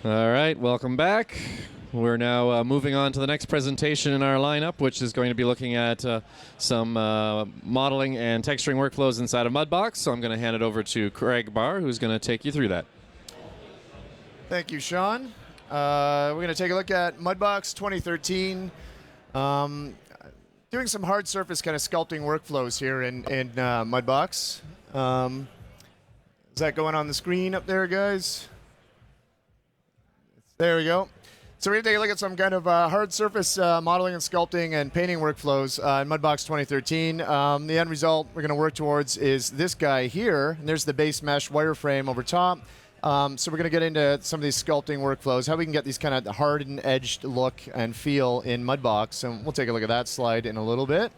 All right, welcome back. We're now moving on to the next presentation in our lineup, which is going to be looking at some modeling and texturing workflows inside of Mudbox. So I'm going to hand it over to Craig Barr, who's going to take you through that. Thank you, Sean. We're going to take a look at Mudbox 2013. Doing some hard surface kind of sculpting workflows here in Mudbox. Is that going on the screen up there, guys? There we go. So we're going to take a look at some kind of hard surface modeling and sculpting and painting workflows in Mudbox 2013. The end result we're going to work towards is this guy here. And there's the base mesh wireframe over top. So we're going to get into some of these sculpting workflows, how we can get these kind of hardened, edged look and feel in Mudbox. And we'll take a look at that slide in a little bit.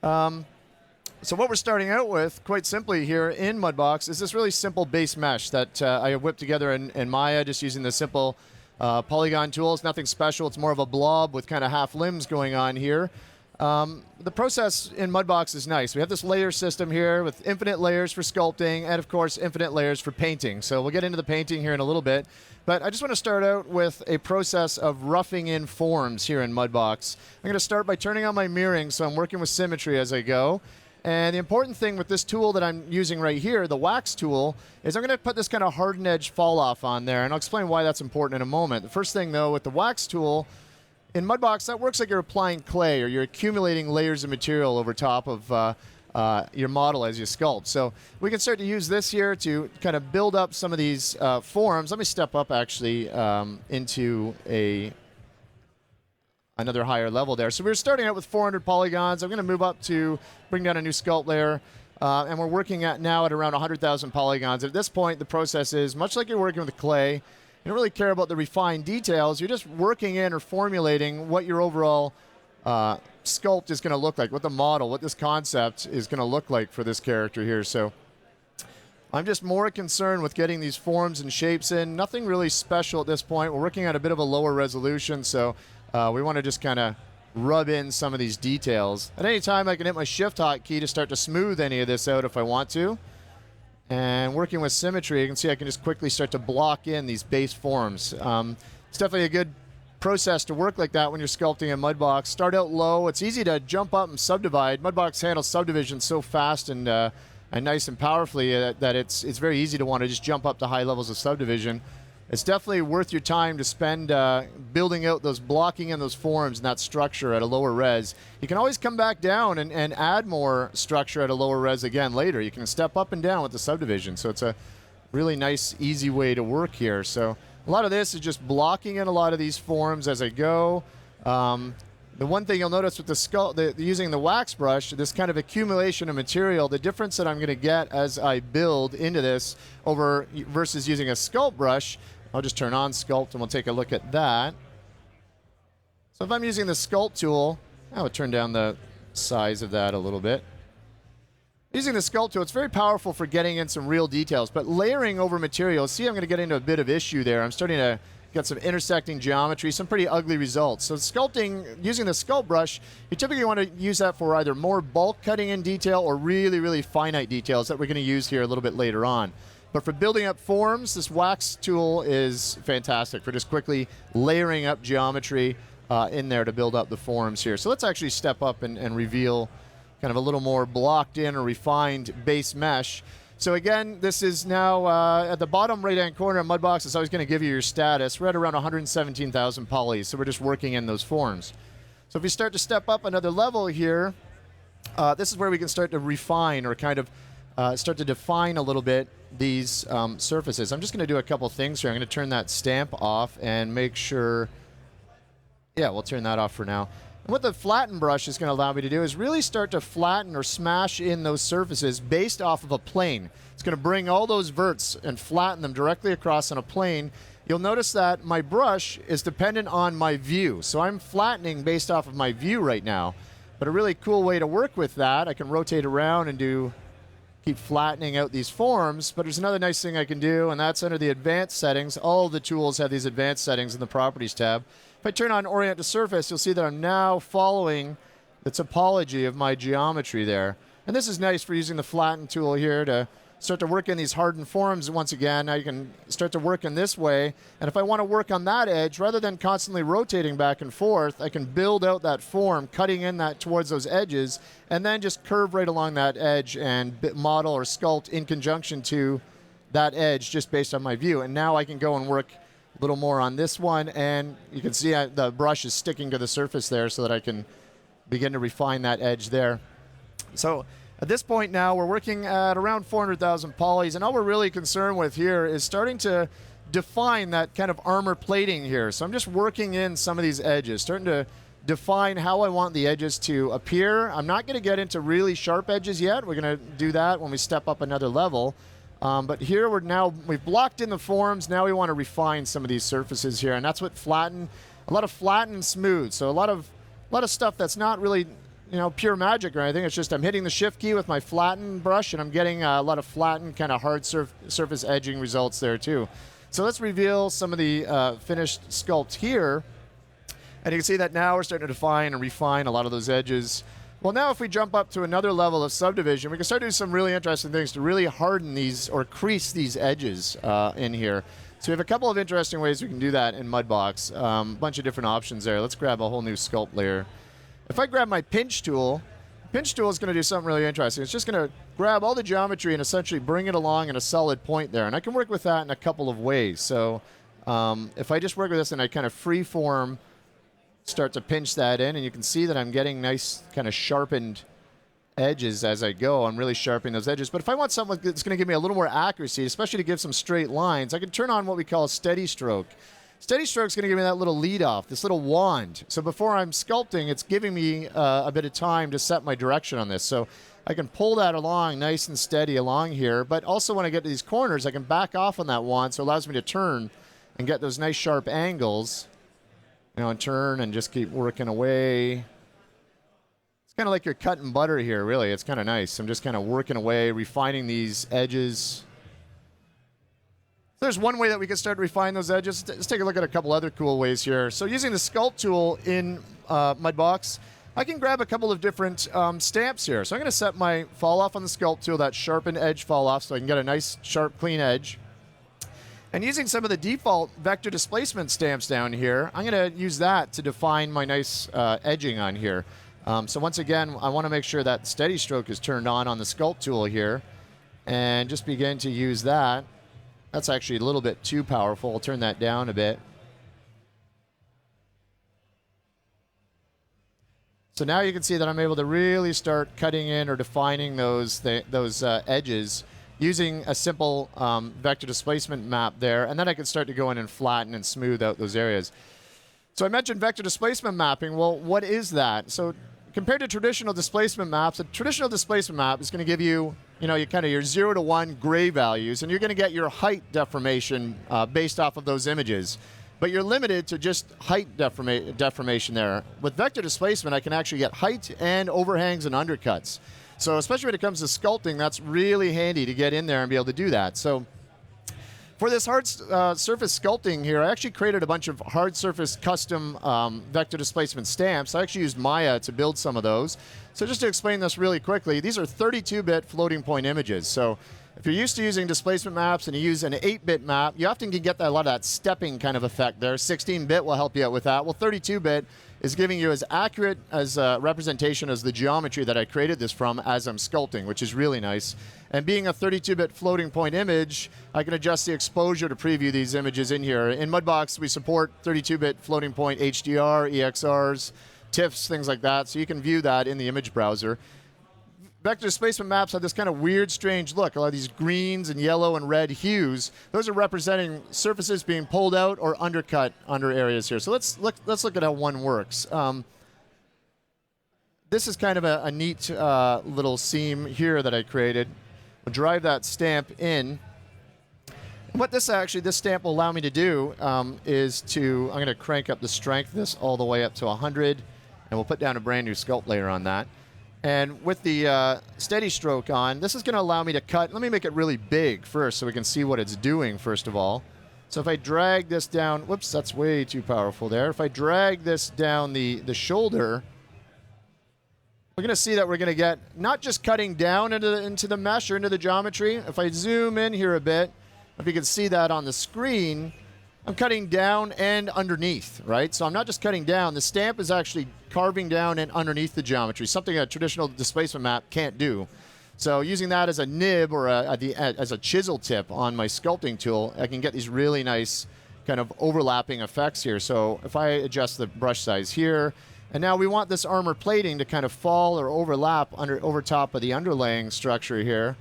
So what we're starting out with, quite simply here in Mudbox, is this really simple base mesh that I whipped together in Maya, just using the simple polygon tools. Nothing special. It's more of a blob with kind of half limbs going on here. The process in Mudbox is nice. We have this layer system here with infinite layers for sculpting and, of course, infinite layers for painting. So we'll get into the painting here in a little bit. But I just want to start out with a process of roughing in forms here in Mudbox. I'm going to start by turning on my mirroring, so I'm working with symmetry as I go. And the important thing with this tool that I'm using right here, the wax tool, is I'm going to put this kind of hardened edge fall off on there. And I'll explain why that's important in a moment. The first thing, though, with the wax tool, in Mudbox, that works like you're applying clay or you're accumulating layers of material over top of your model as you sculpt. So we can start to use this here to kind of build up some of these forms. Let me step up actually into another higher level there. So we're starting out with 400 polygons. I'm going to move up to bring down a new sculpt layer. And we're working now at around 100,000 polygons. At this point, the process is much like you're working with clay. You don't really care about the refined details. You're just working in or formulating what your overall sculpt is going to look like, what the model, what this concept is going to look like for this character here. So I'm just more concerned with getting these forms and shapes in. Nothing really special at this point. We're working at a bit of a lower resolution, so we want to just kind of rub in some of these details. At any time, I can hit my Shift hotkey to start to smooth any of this out if I want to. And working with symmetry, you can see I can just quickly start to block in these base forms. It's definitely a good process to work like that when you're sculpting in Mudbox. Start out low. It's easy to jump up and subdivide. Mudbox handles subdivision so fast and nice and powerfully that it's very easy to want to just jump up to high levels of subdivision. It's definitely worth your time to spend building out those, blocking in those forms and that structure at a lower res. You can always come back down and add more structure at a lower res again later. You can step up and down with the subdivision. So it's a really nice, easy way to work here. So a lot of this is just blocking in a lot of these forms as I go. The one thing you'll notice with using the wax brush, this kind of accumulation of material, the difference that I'm going to get as I build into this versus using a sculpt brush, I'll just turn on sculpt and we'll take a look at that. So if I'm using the sculpt tool, I would turn down the size of that a little bit. Using the sculpt tool, it's very powerful for getting in some real details, but layering over material, see, I'm going to get into a bit of issue there. I'm starting to get some intersecting geometry, some pretty ugly results. So sculpting, using the sculpt brush, you typically want to use that for either more bulk cutting in detail or really, really finite details that we're going to use here a little bit later on. But for building up forms, this wax tool is fantastic for just quickly layering up geometry in there to build up the forms here. So let's actually step up and reveal kind of a little more blocked in or refined base mesh. So again, this is now at the bottom right-hand corner of Mudbox. It's always going to give you your status. We're at around 117,000 polys, so we're just working in those forms. So if we start to step up another level here, this is where we can start to refine or kind of start to define a little bit these surfaces. I'm just going to do a couple things here. I'm going to turn that stamp off and make sure, yeah, we'll turn that off for now. And what the Flatten Brush is going to allow me to do is really start to flatten or smash in those surfaces based off of a plane. It's going to bring all those verts and flatten them directly across on a plane. You'll notice that my brush is dependent on my view. So I'm flattening based off of my view right now. But a really cool way to work with that, I can rotate around and keep flattening out these forms. But there's another nice thing I can do, and that's under the advanced settings. All of the tools have these advanced settings in the properties tab. If I turn on Orient to Surface, you'll see that I'm now following the topology of my geometry there. And this is nice for using the Flatten tool here to start to work in these hardened forms once again. Now you can start to work in this way. And if I want to work on that edge, rather than constantly rotating back and forth, I can build out that form, cutting in that towards those edges, and then just curve right along that edge and model or sculpt in conjunction to that edge just based on my view. And now I can go and work a little more on this one, and you can see the brush is sticking to the surface there so that I can begin to refine that edge there. So at this point now, we're working at around 400,000 polys, and all we're really concerned with here is starting to define that kind of armor plating here. So I'm just working in some of these edges, starting to define how I want the edges to appear. I'm not going to get into really sharp edges yet. We're going to do that when we step up another level. But here we've blocked in the forms. Now we want to refine some of these surfaces here, and that's what flatten, a lot of flatten and smooth. So a lot of stuff that's not really, pure magic or anything. It's just I'm hitting the shift key with my flatten brush, and I'm getting a lot of flattened kind of hard surface edging results there too. So let's reveal some of the finished sculpt here, and you can see that now we're starting to define and refine a lot of those edges. Well, now if we jump up to another level of subdivision, we can start doing some really interesting things to really harden these or crease these edges in here. So we have a couple of interesting ways we can do that in Mudbox. A bunch of different options there. Let's grab a whole new sculpt layer. If I grab my pinch tool is going to do something really interesting. It's just going to grab all the geometry and essentially bring it along in a solid point there. And I can work with that in a couple of ways. So if I just work with this and I kind of free form, start to pinch that in, and you can see that I'm getting nice kind of sharpened edges as I go. I'm really sharpening those edges. But if I want something that's going to give me a little more accuracy, especially to give some straight lines, I can turn on what we call a steady stroke. Steady stroke is going to give me that little lead off, this little wand. So before I'm sculpting, it's giving me a bit of time to set my direction on this. So I can pull that along nice and steady along here. But also when I get to these corners, I can back off on that wand, so it allows me to turn and get those nice sharp angles. And turn and just keep working away. It's kind of like you're cutting butter here, really. It's kind of nice. I'm just kind of working away, refining these edges. There's one way that we can start to refine those edges. Let's take a look at a couple other cool ways here. So using the Sculpt tool in Mudbox, I can grab a couple of different stamps here. So I'm going to set my fall off on the Sculpt tool, that sharpened edge fall off, so I can get a nice, sharp, clean edge. And using some of the default vector displacement stamps down here, I'm going to use that to define my nice edging on here. So once again, I want to make sure that steady stroke is turned on the Sculpt tool here, and just begin to use that. That's actually a little bit too powerful. I'll turn that down a bit. So now you can see that I'm able to really start cutting in or defining those edges using a simple vector displacement map there, and then I can start to go in and flatten and smooth out those areas. So I mentioned vector displacement mapping. Well, what is that? So compared to traditional displacement maps, a traditional displacement map is going to give you, your 0 to 1 gray values, and you're going to get your height deformation based off of those images. But you're limited to just height deformation there. With vector displacement, I can actually get height and overhangs and undercuts. So especially when it comes to sculpting, that's really handy to get in there and be able to do that. So for this hard surface sculpting here, I actually created a bunch of hard surface custom vector displacement stamps. I actually used Maya to build some of those. So just to explain this really quickly, these are 32-bit floating point images. So if you're used to using displacement maps and you use an 8-bit map, you often can get a lot of that stepping kind of effect there. 16-bit will help you out with that. Well, 32-bit is giving you as accurate as representation as the geometry that I created this from as I'm sculpting, which is really nice. And being a 32-bit floating point image, I can adjust the exposure to preview these images in here. In Mudbox, we support 32-bit floating point HDR, EXRs, TIFFs, things like that, so you can view that in the image browser. Vector displacement maps have this kind of weird, strange look. A lot of these greens and yellow and red hues, those are representing surfaces being pulled out or undercut under areas here. So let's look at how one works. This is kind of a neat little seam here that I created. I'll drive that stamp in. And what this stamp will allow me to do is I'm going to crank up the strength of this all the way up to 100, and we'll put down a brand new sculpt layer on that. And with the steady stroke on, this is going to allow me to cut. Let me make it really big first so we can see what it's doing first of all. So if I drag this down, whoops, that's way too powerful there. If I drag this down the shoulder, we're going to see that we're going to get not just cutting down into the mesh or into the geometry. If I zoom in here a bit, if you can see that on the screen, I'm cutting down and underneath, right? So I'm not just cutting down. The stamp is actually carving down and underneath the geometry, something a traditional displacement map can't do. So using that as a nib or as a chisel tip on my sculpting tool, I can get these really nice kind of overlapping effects here. So if I adjust the brush size here, and now we want this armor plating to kind of fall or overlap over top of the underlaying structure here.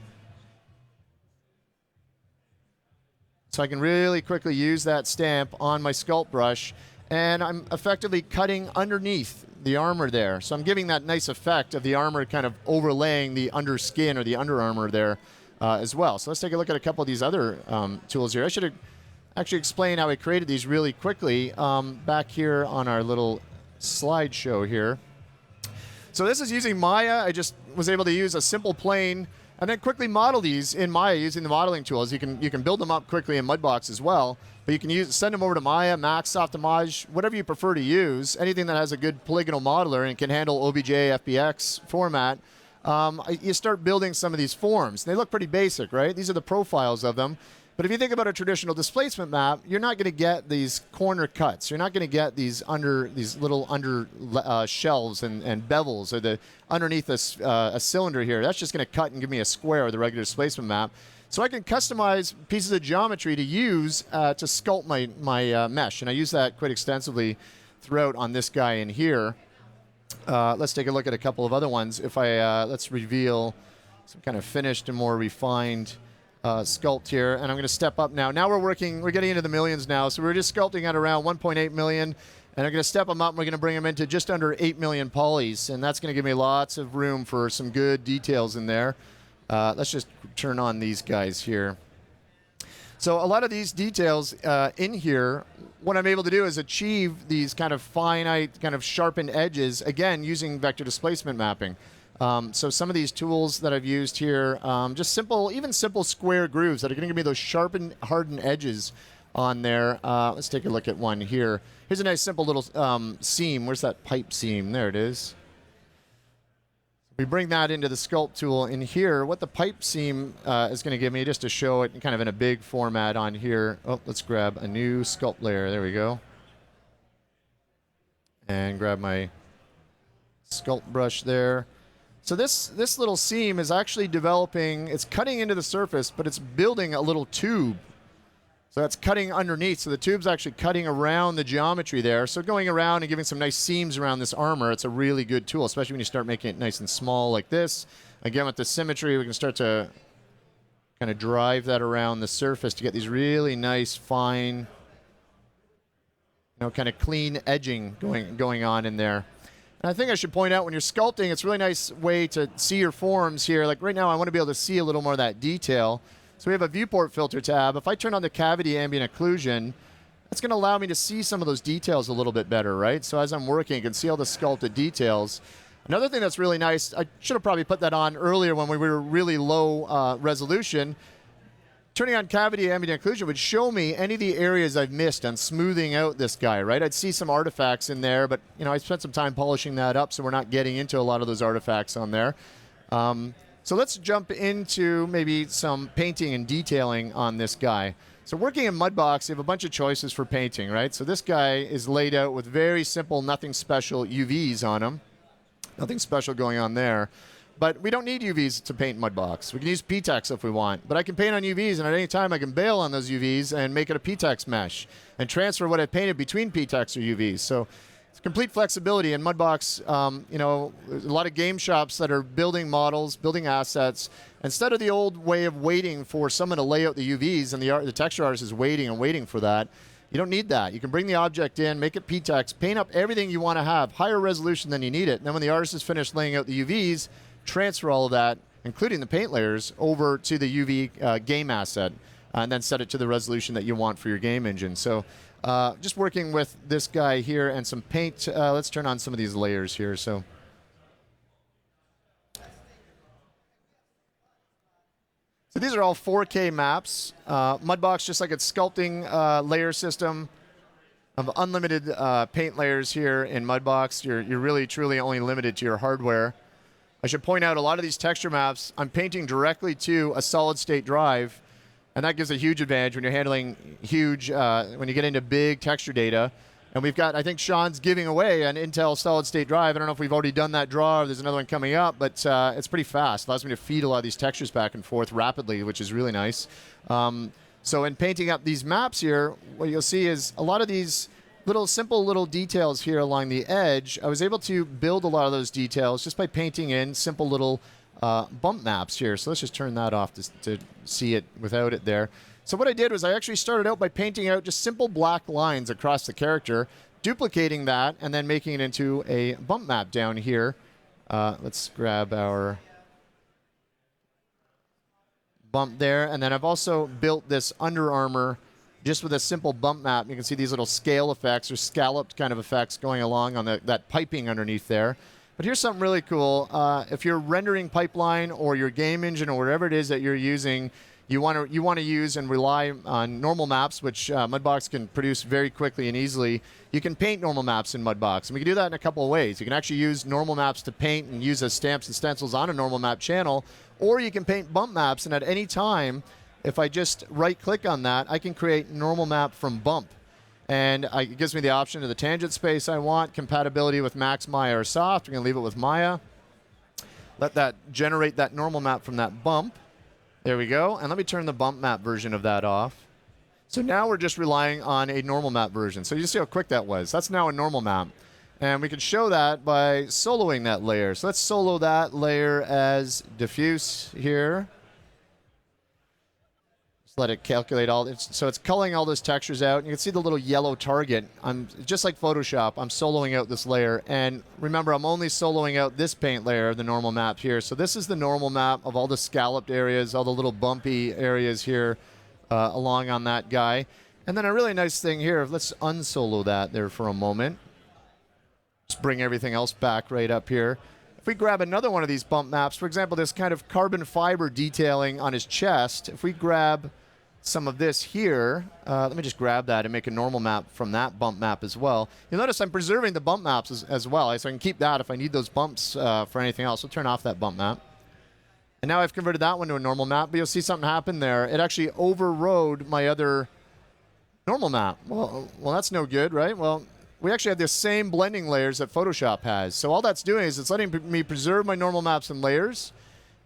So I can really quickly use that stamp on my sculpt brush, and I'm effectively cutting underneath the armor there. So I'm giving that nice effect of the armor kind of overlaying the under skin or the under armor there as well. So let's take a look at a couple of these other tools here. I should actually explain how I created these really quickly back here on our little slideshow here. So this is using Maya. I just was able to use a simple plane and then quickly model these in Maya using the modeling tools. You can build them up quickly in Mudbox as well, but you can send them over to Maya, Max, Softimage, whatever you prefer to use. Anything that has a good polygonal modeler and can handle OBJ, FBX format. You start building some of these forms. They look pretty basic, right? These are the profiles of them. But if you think about a traditional displacement map, you're not going to get these corner cuts. You're not going to get these little under shelves and bevels or underneath a cylinder here. That's just going to cut and give me a square with a regular displacement map. So I can customize pieces of geometry to use to sculpt my mesh, and I use that quite extensively throughout on this guy in here. Let's take a look at a couple of other ones. If let's reveal some kind of finished and more refined sculpt here, and I'm going to step up now. Now we're getting into the millions now, so we're just sculpting at around 1.8 million, and I'm going to step them up, and we're going to bring them into just under 8 million polys, and that's going to give me lots of room for some good details in there. Let's just turn on these guys here. So a lot of these details in here, what I'm able to do is achieve these kind of finite, kind of sharpened edges, again, using vector displacement mapping. So some of these tools that I've used here, just even simple square grooves that are going to give me those sharpened, hardened edges on there. Let's take a look at one here. Here's a nice simple little seam. Where's that pipe seam? There it is. We bring that into the Sculpt tool in here. What the pipe seam is going to give me, just to show it kind of in a big format on here. Oh, let's grab a new Sculpt layer. There we go. And grab my Sculpt brush there. So this little seam is actually developing, it's cutting into the surface, but it's building a little tube. So that's cutting underneath. So the tube's actually cutting around the geometry there. So going around and giving some nice seams around this armor, it's a really good tool, especially when you start making it nice and small like this. Again, with the symmetry, we can start to kind of drive that around the surface to get these really nice, fine, kind of clean edging going on in there. And I think I should point out when you're sculpting, it's a really nice way to see your forms here. Like right now, I want to be able to see a little more of that detail. So we have a viewport filter tab. If I turn on the cavity ambient occlusion, that's going to allow me to see some of those details a little bit better, right? So as I'm working, I can see all the sculpted details. Another thing that's really nice, I should have probably put that on earlier when we were really low resolution. Turning on cavity ambient occlusion would show me any of the areas I've missed on smoothing out this guy, right? I'd see some artifacts in there, but I spent some time polishing that up, so we're not getting into a lot of those artifacts on there. So let's jump into maybe some painting and detailing on this guy. So working in Mudbox, you have a bunch of choices for painting, right? So this guy is laid out with very simple, nothing special UVs on him. Nothing special going on there. But we don't need UVs to paint Mudbox. We can use PTEX if we want. But I can paint on UVs, and at any time I can bail on those UVs and make it a PTEX mesh and transfer what I painted between PTEX or UVs. So it's complete flexibility. In Mudbox, there's a lot of game shops that are building models, building assets. Instead of the old way of waiting for someone to lay out the UVs and the texture artist is waiting and waiting for that, you don't need that. You can bring the object in, make it PTEX, paint up everything you want to have, higher resolution than you need it. And then when the artist is finished laying out the UVs, transfer all of that, including the paint layers, over to the UV game asset, and then set it to the resolution that you want for your game engine. So just working with this guy here and some paint. Let's turn on some of these layers here. So these are all 4K maps. Mudbox, just like its sculpting layer system of unlimited paint layers here in Mudbox. You're really, truly only limited to your hardware. I should point out a lot of these texture maps, I'm painting directly to a solid state drive, and that gives a huge advantage when you're handling huge, when you get into big texture data. And we've got, I think Sean's giving away an Intel solid state drive. I don't know if we've already done that draw or there's another one coming up, but it's pretty fast. It allows me to feed a lot of these textures back and forth rapidly, which is really nice. So in painting up these maps here, what you'll see is a lot of these simple little details here along the edge. I was able to build a lot of those details just by painting in simple little bump maps here. So let's just turn that off to see it without it there. So what I did was I actually started out by painting out just simple black lines across the character, duplicating that, and then making it into a bump map down here. Let's grab our bump there. And then I've also built this Under Armour just with a simple bump map. You can see these little scale effects or scalloped kind of effects going along on that piping underneath there. But here's something really cool. If you're rendering pipeline or your game engine or whatever it is that you're using, you want to use and rely on normal maps, which Mudbox can produce very quickly and easily. You can paint normal maps in Mudbox, and we can do that in a couple of ways. You can actually use normal maps to paint and use as stamps and stencils on a normal map channel, or you can paint bump maps, and at any time, if I just right-click on that, I can create normal map from bump. And it gives me the option of the tangent space I want, compatibility with Max, Maya, or Soft. We're going to leave it with Maya. Let that generate that normal map from that bump. There we go. And let me turn the bump map version of that off. So now we're just relying on a normal map version. So you see how quick that was. That's now a normal map. And we can show that by soloing that layer. So let's solo that layer as diffuse here. Just let it calculate all. So it's culling all those textures out. You can see the little yellow target. I'm just like Photoshop. I'm soloing out this layer. And remember, I'm only soloing out this paint layer, the normal map here. So this is the normal map of all the scalloped areas, all the little bumpy areas here along on that guy. And then a really nice thing here, let's unsolo that there for a moment. Just bring everything else back right up here. If we grab another one of these bump maps, for example, this kind of carbon fiber detailing on his chest, if we grab some of this here, let me just grab that and make a normal map from that bump map as well. You'll notice I'm preserving the bump maps as well, so I can keep that if I need those bumps for anything else. We'll turn off that bump map. And now I've converted that one to a normal map, but you'll see something happen there. It actually overrode my other normal map. Well, that's no good, right? Well, we actually have the same blending layers that Photoshop has. So all that's doing is it's letting me preserve my normal maps and layers.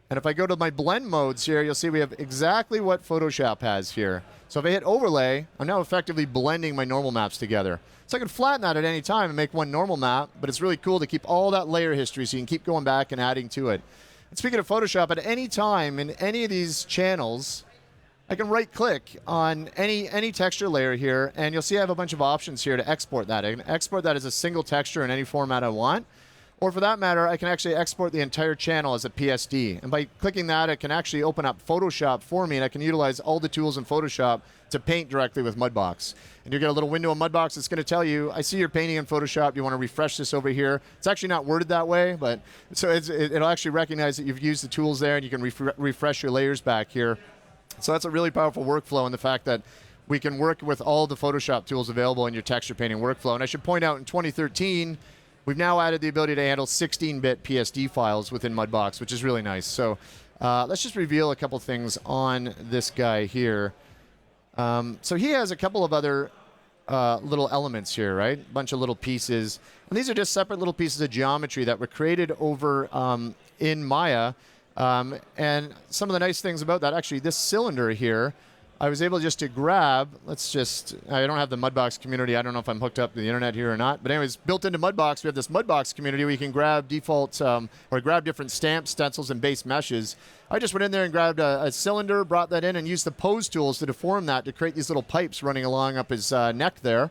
And if I go to my blend modes here, you'll see we have exactly what Photoshop has here. So if I hit overlay, I'm now effectively blending my normal maps together. So I can flatten that at any time and make one normal map, but it's really cool to keep all that layer history so you can keep going back and adding to it. And speaking of Photoshop, at any time in any of these channels, I can right-click on any texture layer here, and you'll see I have a bunch of options here to export that. I can export that as a single texture in any format I want. Or for that matter, I can actually export the entire channel as a PSD. And by clicking that, it can actually open up Photoshop for me, and I can utilize all the tools in Photoshop to paint directly with Mudbox. And you get a little window in Mudbox that's going to tell you, I see you're painting in Photoshop. You want to refresh this over here. It's actually not worded that way, but so it'll actually recognize that you've used the tools there, and you can refresh your layers back here. So that's a really powerful workflow, and the fact that we can work with all the Photoshop tools available in your texture painting workflow. And I should point out in 2013, we've now added the ability to handle 16-bit PSD files within Mudbox, which is really nice. So let's just reveal a couple things on this guy here. So he has a couple of other little elements here, right? A bunch of little pieces. And these are just separate little pieces of geometry that were created over in Maya. And some of the nice things about that, actually, this cylinder here, I was able just to grab, I don't have the Mudbox community. I don't know if I'm hooked up to the internet here or not. But anyways, built into Mudbox, we have this Mudbox community where you can grab default, or grab different stamps, stencils, and base meshes. I just went in there and grabbed a cylinder, brought that in, and used the pose tools to deform that to create these little pipes running along up his neck there.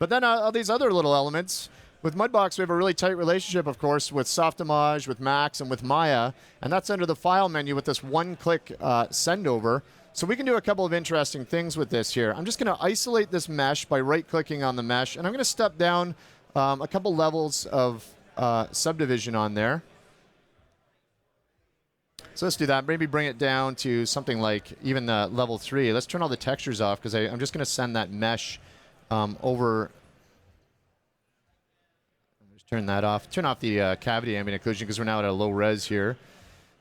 But then all these other little elements, with Mudbox, we have a really tight relationship, of course, with Softimage, with Max, and with Maya. And that's under the File menu with this one-click send over. So we can do a couple of interesting things with this here. I'm just going to isolate this mesh by right-clicking on the mesh, and I'm going to step down a couple levels of subdivision on there. So let's do that. Maybe bring it down to something like even level 3. Let's turn all the textures off, because I'm just going to send that mesh over. Turn that off. Turn off the cavity ambient occlusion because we're now at a low res here.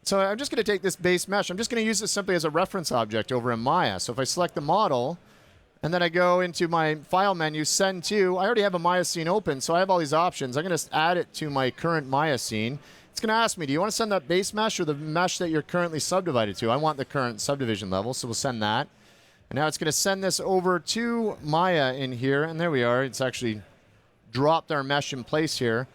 So I'm just going to take this base mesh. I'm just going to use this simply as a reference object over in Maya. So if I select the model, and then I go into my file menu, send to, I already have a Maya scene open, so I have all these options. I'm going to add it to my current Maya scene. It's going to ask me, do you want to send that base mesh or the mesh that you're currently subdivided to? I want the current subdivision level, so we'll send that. And now it's going to send this over to Maya in here, and there we are. It's actually dropped our mesh in place here.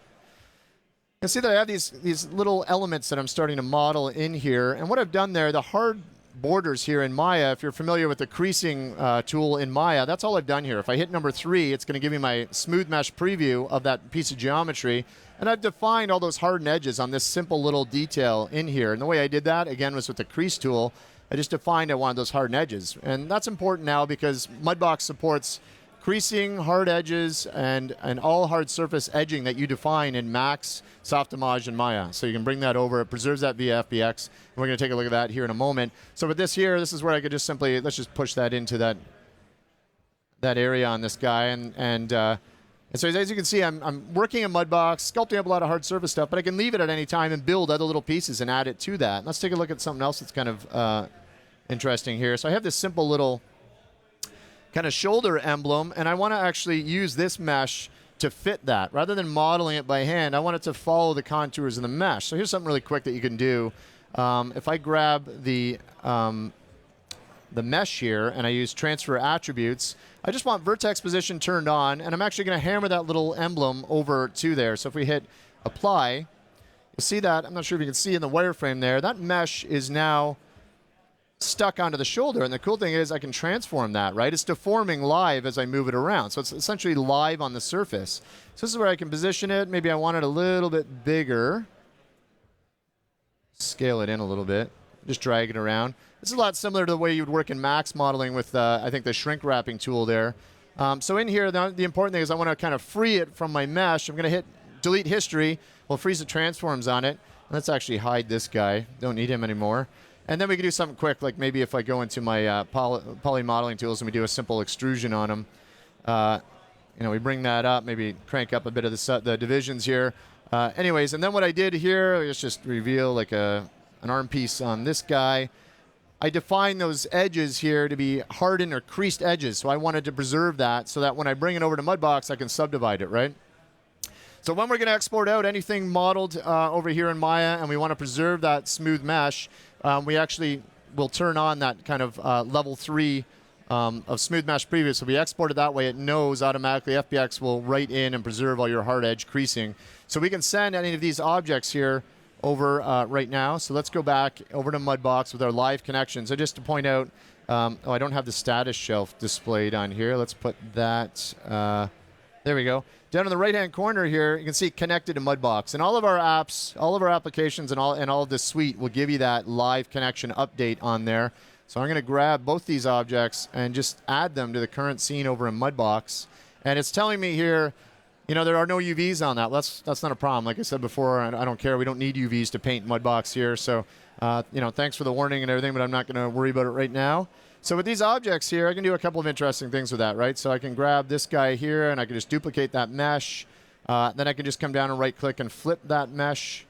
You can see that I have these little elements that I'm starting to model in here. And what I've done there, the hard borders here in Maya, if you're familiar with the creasing tool in Maya, that's all I've done here. If I hit number 3, it's going to give me my smooth mesh preview of that piece of geometry. And I've defined all those hardened edges on this simple little detail in here. And the way I did that, again, was with the crease tool. I just defined I wanted those hardened edges. And that's important now because Mudbox supports creasing, hard edges, and all hard surface edging that you define in Max, Softimage, and Maya. So you can bring that over. It preserves that via FBX. And we're going to take a look at that here in a moment. So with this here, this is where I could just simply, let's just push that into that area on this guy. And so as you can see, I'm working in Mudbox, sculpting up a lot of hard surface stuff, but I can leave it at any time and build other little pieces and add it to that. Let's take a look at something else that's kind of interesting here. So I have this simple little kind of shoulder emblem, and I want to actually use this mesh to fit that. Rather than modeling it by hand, I want it to follow the contours of the mesh. So here's something really quick that you can do. If I grab the mesh here and I use transfer attributes, I just want vertex position turned on, and I'm actually going to hammer that little emblem over to there. So if we hit apply, you'll see that, I'm not sure if you can see in the wireframe there, that mesh is now stuck onto the shoulder. And the cool thing is I can transform that, right? It's deforming live as I move it around. So it's essentially live on the surface. So this is where I can position it. Maybe I want it a little bit bigger. Scale it in a little bit. Just drag it around. This is a lot similar to the way you would work in Max modeling with, I think, the shrink wrapping tool there. So in here, the important thing is I want to kind of free it from my mesh. I'm going to hit delete history. We'll freeze the transforms on it. Let's actually hide this guy. Don't need him anymore. And then we can do something quick, like maybe if I go into my poly modeling tools and we do a simple extrusion on them. We bring that up, maybe crank up a bit of the divisions here. Anyways, and then what I did here, let's just reveal like an arm piece on this guy. I defined those edges here to be hardened or creased edges, so I wanted to preserve that so that when I bring it over to Mudbox, I can subdivide it, right? So when we're going to export out anything modeled over here in Maya and we want to preserve that smooth mesh, we actually will turn on that kind of level 3 of smooth mesh preview. So we export it that way, it knows automatically FBX will write in and preserve all your hard edge creasing. So we can send any of these objects here over right now. So let's go back over to Mudbox with our live connections. So just to point out, I don't have the status shelf displayed on here. Let's put that, there we go. Down in the right-hand corner here, you can see connected to Mudbox. And all of our apps, all of our applications, and all of this suite will give you that live connection update on there. So I'm going to grab both these objects and just add them to the current scene over in Mudbox. And it's telling me here, there are no UVs on that. That's not a problem. Like I said before, I don't care. We don't need UVs to paint Mudbox here. So, thanks for the warning and everything, but I'm not going to worry about it right now. So with these objects here, I can do a couple of interesting things with that, right? So I can grab this guy here, and I can just duplicate that mesh. Then I can just come down and right-click and flip that mesh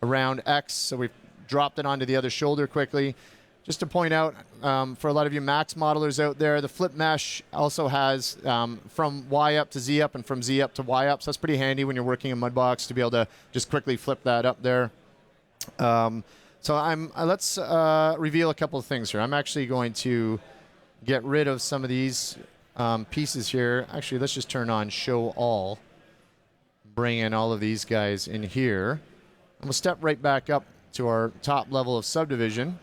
around X. So we've dropped it onto the other shoulder quickly. Just to point out, for a lot of you Max modelers out there, the flip mesh also has from Y up to Z up and from Z up to Y up. So that's pretty handy when you're working in Mudbox to be able to just quickly flip that up there. So let's reveal a couple of things here. I'm actually going to get rid of some of these pieces here. Actually, let's just turn on Show All. Bring in all of these guys in here. And we'll step right back up to our top level of subdivision.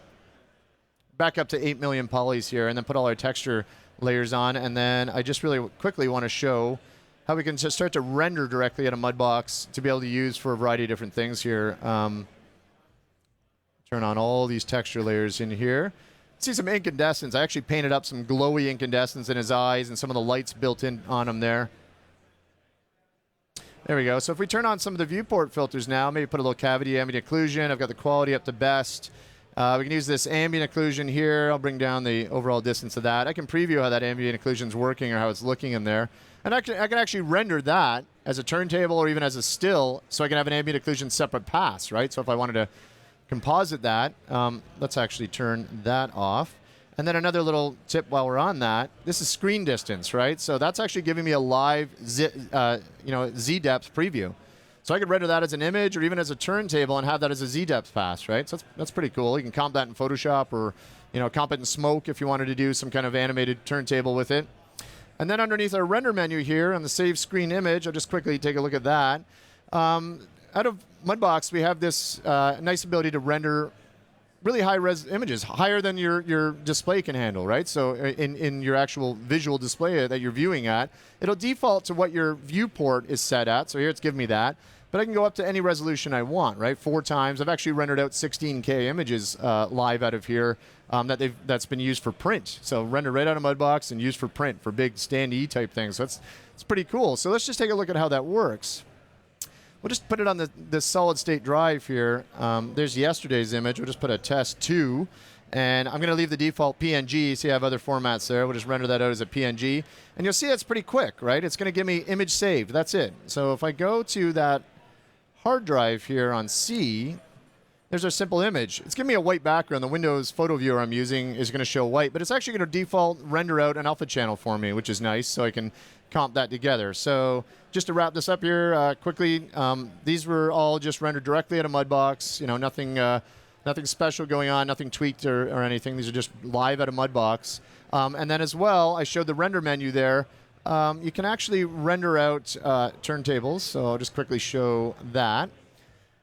Back up to 8 million polys here, and then put all our texture layers on. And then I just really quickly want to show how we can just start to render directly out of Mudbox to be able to use for a variety of different things here. Turn on all these texture layers in here. See some incandescence. I actually painted up some glowy incandescence in his eyes and some of the lights built in on him there. There we go. So if we turn on some of the viewport filters now, maybe put a little cavity ambient occlusion. I've got the quality up to best. We can use this ambient occlusion here. I'll bring down the overall distance of that. I can preview how that ambient occlusion is working or how it's looking in there. And I can actually render that as a turntable or even as a still, so I can have an ambient occlusion separate pass, right? So if I wanted to composite that, let's actually turn that off. And then another little tip while we're on that, this is screen distance, right? So that's actually giving me a live Z-depth preview. So I could render that as an image or even as a turntable and have that as a Z-depth pass, right? So that's pretty cool. You can comp that in Photoshop or comp it in Smoke if you wanted to do some kind of animated turntable with it. And then underneath our render menu here on the Save Screen Image, I'll just quickly take a look at that. Out of Mudbox, we have this nice ability to render really high-res images, higher than your display can handle, right? So in your actual visual display that you're viewing at, it'll default to what your viewport is set at. So here it's giving me that. But I can go up to any resolution I want, right? 4 times. I've actually rendered out 16K images live out of here that's been used for print. So rendered right out of Mudbox and used for print for big standee type things. So it's pretty cool. So let's just take a look at how that works. We'll just put it on the solid state drive here. There's yesterday's image. We'll just put a test 2. And I'm going to leave the default PNG. So you have other formats there. We'll just render that out as a PNG. And you'll see it's pretty quick, right? It's going to give me image saved. That's it. So if I go to that hard drive here on C, there's our simple image. It's giving me a white background. The Windows photo viewer I'm using is going to show white, but it's actually going to default render out an alpha channel for me, which is nice, so I can comp that together. So just to wrap this up here quickly, these were all just rendered directly out of Mudbox. Nothing special going on, nothing tweaked or anything. These are just live out of Mudbox. And then as well, I showed the render menu there. You can actually render out turntables, so I'll just quickly show that.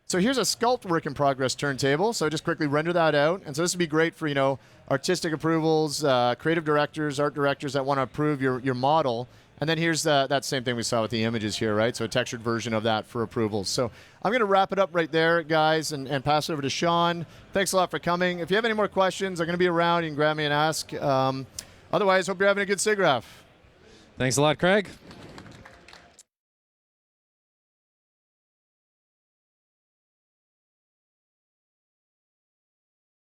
So here's a Sculpt work in progress turntable, so just quickly render that out. And so this would be great for artistic approvals, creative directors, art directors that want to approve your model. And then here's that same thing we saw with the images here, right? So a textured version of that for approvals. So I'm going to wrap it up right there, guys, and pass it over to Sean. Thanks a lot for coming. If you have any more questions, I'm going to be around. You can grab me and ask. Otherwise, hope you're having a good SIGGRAPH. Thanks a lot, Craig.